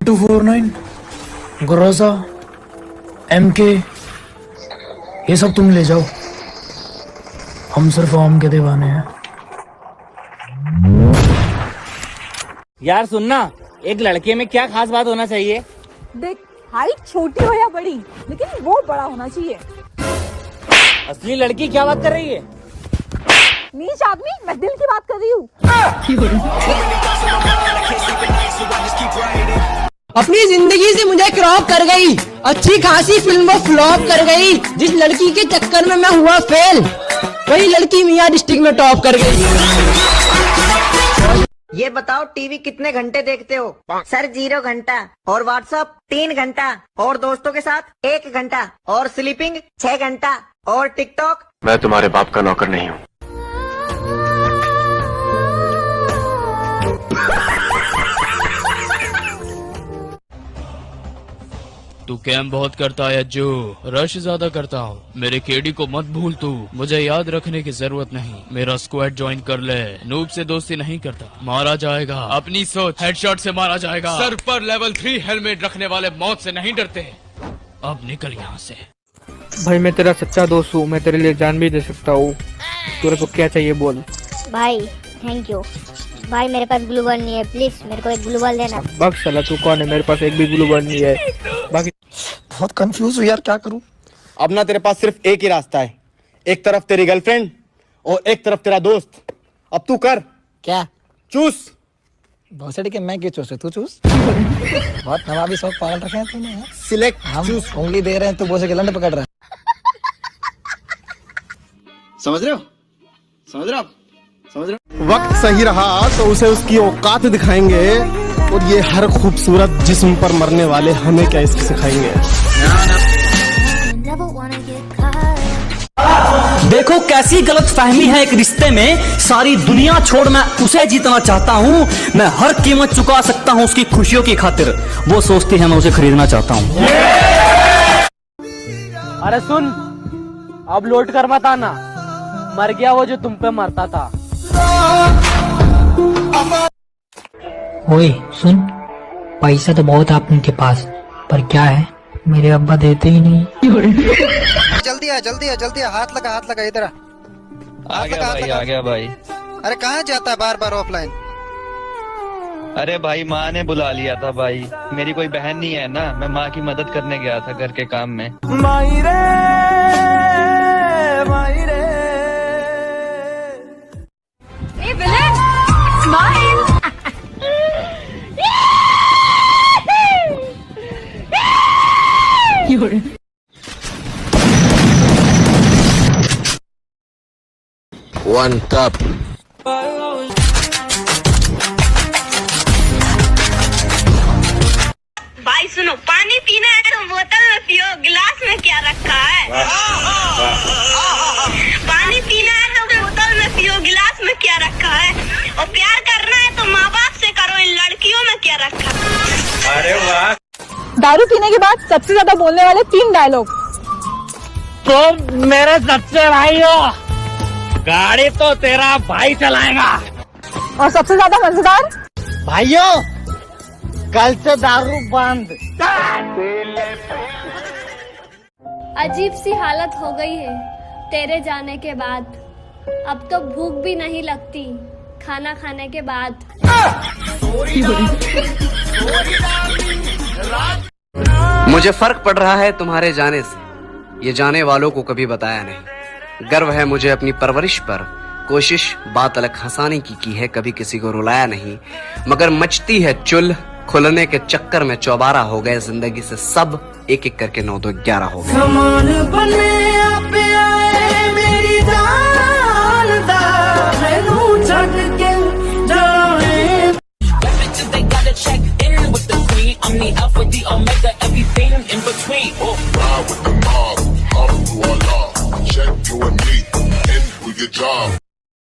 M249, Groza, MK, ये सब तुम ले जाओ। हम सिर्फ आम के दीवाने हैं। यार सुनना, एक लड़के में क्या खास बात होना चाहिए? देख, हाइट छोटी हो या बड़ी, लेकिन वो बड़ा होना चाहिए। असली लड़की क्या बात कर रही है? नीच आदमी, मैं दिल की बात कर रही हूँ। अपनी जिंदगी से मुझे क्रॉप कर गई, अच्छी खासी फिल्म फ्लॉप कर गई। जिस लड़की के चक्कर में मैं हुआ फेल, वही लड़की मियां डिस्ट्रिक्ट में टॉप कर गई। ये बताओ टीवी कितने घंटे देखते हो? सर 0 घंटा, और व्हाट्सएप 3 घंटा, और दोस्तों के साथ 1 घंटा, और स्लीपिंग 6 घंटा, और टिकटॉक। मैं तुम्हारे बाप का नौकर नहीं हूँ। तू कैम बहुत करता है अज्जू, रश ज्यादा करता हूँ। मेरे केडी को मत भूल तू, मुझे याद रखने की जरूरत नहीं। मेरा स्क्वाड ज्वाइन कर ले, नूब से दोस्ती नहीं करता, मारा जाएगा। अपनी सोच, हेडशॉट से मारा जाएगा। सर पर लेवल 3 हेलमेट रखने वाले मौत से नहीं डरते। अब निकल यहाँ से। भाई मैं तेरा सच्चा दोस्त हूँ, मैं तेरे लिए जान भी दे सकता हूँ। तेरे को क्या चाहिए बोल। भाई थैंक यू भाई, मेरे पास ग्लू बॉल नहीं है, प्लीज मेरे को एक ग्लू बॉल देना। बक साला तू कौन है, मेरे पास एक भी ग्लू बॉल नहीं है। बाकी बहुत कंफ्यूज हूँ यार, क्या करूँ? अब ना तेरे पास सिर्फ एक ही रास्ता है, एक तरफ तेरी गर्लफ्रेंड और एक तरफ तेरा दोस्त। अब तू कर क्या? चूस। भोसड़ी के मैं क्यों चूस, तू चूस। बहुत नवाबी शौक पाल रखे हैं तूने। सिलेक्ट। हम उंगली दे रहे हैं, तू बोसे के लंड पकड़ रहा है। समझ रहे हो? समझ रहे हो? समझ रहे हो? वक्त सही रहा तो उसे उसकी औकात दिखाएंगे, और ये हर खूबसूरत जिस्म पर मरने वाले हमें क्या इसकी सिखाएंगे। देखो कैसी गलत फहमी है एक रिश्ते में, सारी दुनिया छोड़ मैं उसे जीतना चाहता हूँ। मैं हर कीमत चुका सकता हूँ उसकी खुशियों की खातिर, वो सोचती है मैं उसे खरीदना चाहता हूँ। अरे सुन, अब लोट कर मत आना, मर गया वो जो तुम पे मरता था। ओए सुन, पैसा तो बहुत आप उनके पास, पर क्या है मेरे अब्बा देते ही नहीं। जल्दी आ, जल्दी आ, जल्दी आ, हाथ लगा इधर आ गया भाई। अरे कहाँ जाता है बार बार ऑफलाइन? अरे भाई माँ ने बुला लिया था भाई, मेरी कोई बहन नहीं है ना, मैं माँ की मदद करने गया था घर के काम में। One cup. भाई सुनो, पानी पीना है तो बोतल में पियो, गिलास में क्या रखा है? पानी पीना है तो बोतल में पियो, गिलास में क्या रखा है? और प्यार करना है तो माँ बाप से करो, इन लड़कियों में क्या रखा है? अरे वाह। दारू पीने के बाद सबसे ज्यादा बोलने वाले 3 डायलॉग। तो मेरे सच्चे भाई हो, गाड़ी तो तेरा भाई चलाएगा। और सबसे ज्यादा मजेदार, भाइयों कल से दारू बंद। अजीब सी हालत हो गई है तेरे जाने के बाद, अब तो भूख भी नहीं लगती खाना खाने के बाद। मुझे फर्क पड़ रहा है तुम्हारे जाने से, ये जाने वालों को कभी बताया नहीं। गर्व है मुझे अपनी परवरिश पर, कोशिश बात अलग हंसाने की है, कभी किसी को रुलाया नहीं। मगर मचती है चुल, खुलने के चक्कर में चौबारा हो गए जिंदगी से सब, एक एक करके 9 2 11 हो गए।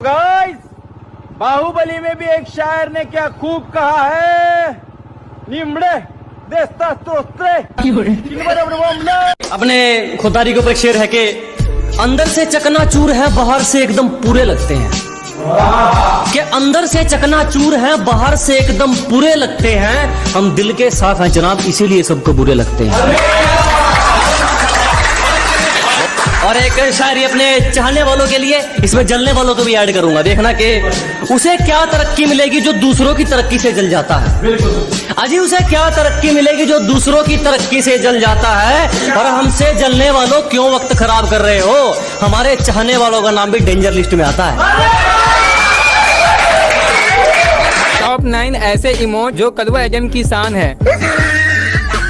गाइस, बाहुबली में भी एक शायर ने क्या खूब कहा है, निम्बड़े देस्ता तोस्ते। अपने खुदारी के ऊपर शेर है कि अंदर से चकनाचूर है, बाहर से एकदम पूरे लगते हैं। के अंदर से चकनाचूर हैं, बाहर से एकदम बुरे लगते हैं। हम दिल के साफ हैं जनाब, इसीलिए सबको बुरे लगते हैं। और एक शायरी अपने चाहने वालों के लिए, इसमें जलने वालों को भी ऐड करूंगा, देखना कि उसे क्या तरक्की मिलेगी जो दूसरों की तरक्की से जल जाता है। अजी उसे क्या तरक्की मिलेगी जो दूसरों की तरक्की से जल जाता है। और हमसे जलने वालों क्यों वक्त खराब कर रहे हो, हमारे चाहने वालों का नाम भी डेंजर लिस्ट में आता है। टॉप 9 ऐसे इमोट जो कलवा एजम की शान है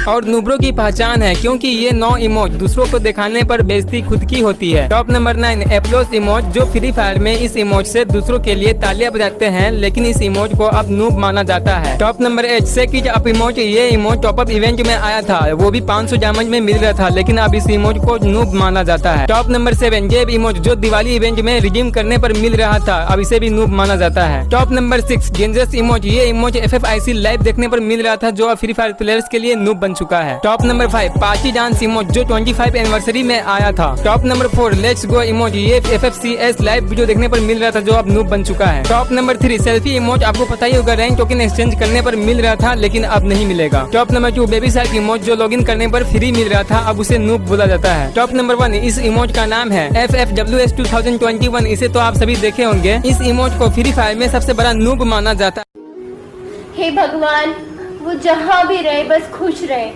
और नूबरों की पहचान है, क्योंकि ये 9 इमोट दूसरों को दिखाने पर बेइज्जती खुद की होती है। टॉप नंबर 9 एप्लोस इमोट, जो फ्री फायर में इस इमोट से दूसरों के लिए तालियां बजाते हैं, लेकिन इस इमोट को अब नूब माना जाता है। टॉप नंबर 8 सेकिज अप इमोट, ये इमोट टॉप अप इवेंट में आया था, वो भी 500 डायमंड में मिल रहा था, लेकिन अब इस इमोट को नूब माना जाता है। टॉप नंबर 7 जेब इमोट, जो दिवाली इवेंट में रिडीम करने पर मिल रहा था, अब इसे भी नूब माना जाता है। टॉप नंबर 6 डेंजरस इमोट, ये इमोट FFIC लाइव देखने पर मिल रहा था, जो अब फ्री फायर प्लेयर्स के लिए नूब बन चुका है। Top number 5 party dance emote, जो 25 एनिवर्सरी में आया था। Top number 4 let's go emote, ये FFCS लाइव वीडियो देखने पर मिल रहा था, जो अब नूब बन चुका है। टॉप नंबर 3 सेल्फी इमोट, आपको पता ही होगा रैंक टोकन एक्सचेंज करने पर मिल रहा था, लेकिन अब नहीं मिलेगा। Top number 2 baby shark emote, जो लॉगिन करने पर फ्री मिल रहा था, अब उसे नूब बोला जाता है। टॉप नंबर 1 इस इमोट का नाम है FFWS 2021, इसे तो आप सभी देखे होंगे। इस इमोट को फ्री फायर में सबसे बड़ा नूब माना जाता है। हे भगवान, वो जहाँ भी रहे बस खुश रहे,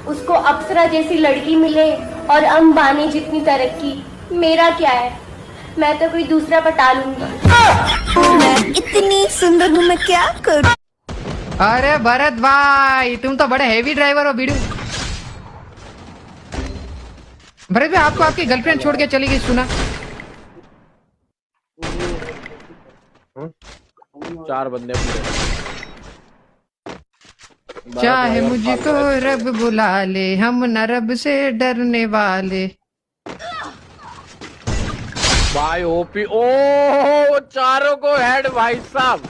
उसको अप्सरा जैसी लड़की मिले और अंबानी जितनी तरक्की। मेरा क्या है, मैं तो कोई दूसरा पटा लूंगी। मैं इतनी सुंदर हूँ, मैं क्या करूँ। अरे भरत भाई, तुम तो बड़े हेवी ड्राइवर हो। बीड़ू भरत भाई, आपको आपकी गर्लफ्रेंड छोड़ के चली गई, सुना? 4 बंदे पूरे। चाहे मुझको रब बुला ले, हम न रब से डरने वाले। भाई ओपी, ओ चारों को हेड भाई साहब।